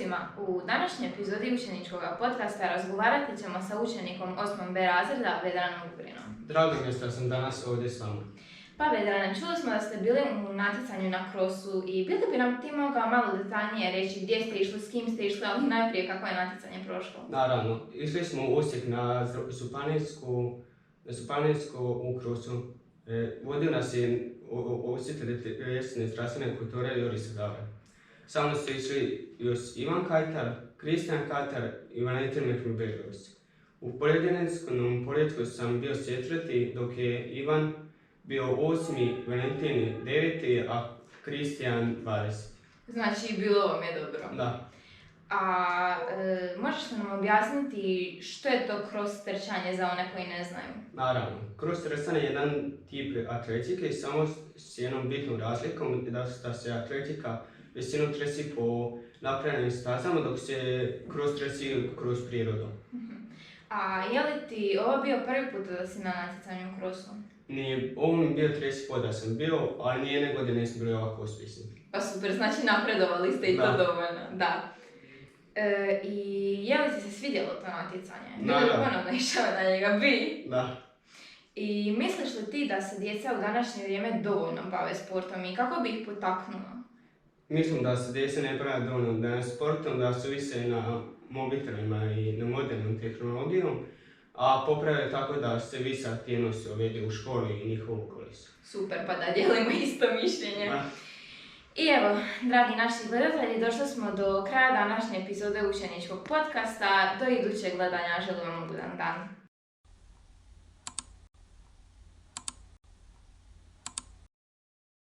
svima! U današnjoj epizodi učeničkog podcasta razgovarati ćemo sa učenikom 8. B razreda Vedranom Ugrinom. Drago mi je što sam danas ovdje s vama. Pa Vedrane, čuli smo da ste bili u natjecanju na crossu i bili bi nam ti mogao malo detaljnije reći gdje ste išli, s kim ste išli, ali najprije kako je natjecanje prošlo? Naravno, išli smo u Osijek na Županijsku u crossu. Vodio nas je osjetitelj tjelesne zdravstvene kulture Joris Gavran. Sa mnom su išli još Ivan Kajtar, Kristijan Kajtar i Valentin Mehmelbegović. U pojedinačnom poredku sam bio 4. dok je Ivan bio 8., Valentin 9., a Kristijan 20. Znači, bilo vam je dobro. Da. A možeš li nam objasniti što je to cross trčanje za one koji ne znaju? Naravno, cross trčanje je jedan tip atletike samo s jednom bitnom razlikom da se atletika većinom trči po napravljenim stazama dok se cross trči kroz prirodu. A je li ti ovo bio prvi put da si na natjecanju u crossu? Nije, ovo mi je bio 3. put da sam bio, ali nijedne godine nisam bio ovako uspješan. Pa super, znači napredovali ste i to dovoljno, da. I je li ti se svidjelo to natjecanje? Da. Bili ponovno išao na njega, bi? Da. I misliš li ti da se djeca u današnje vrijeme dovoljno bave sportom i kako bi ih potaknulo? Mislim da se djeca ne bave dovoljno sportom, da su više na mobitelima i na modernom tehnologijom, a poprave tako da se više aktivnosti uvede u školi i njihovu korist. Super, pa da dijelimo isto mišljenje. Da. I evo, dragi naši gledatelji, došli smo do kraja današnje epizode učeničkog podcasta. Do idućeg gledanja želim vam ugodan dan.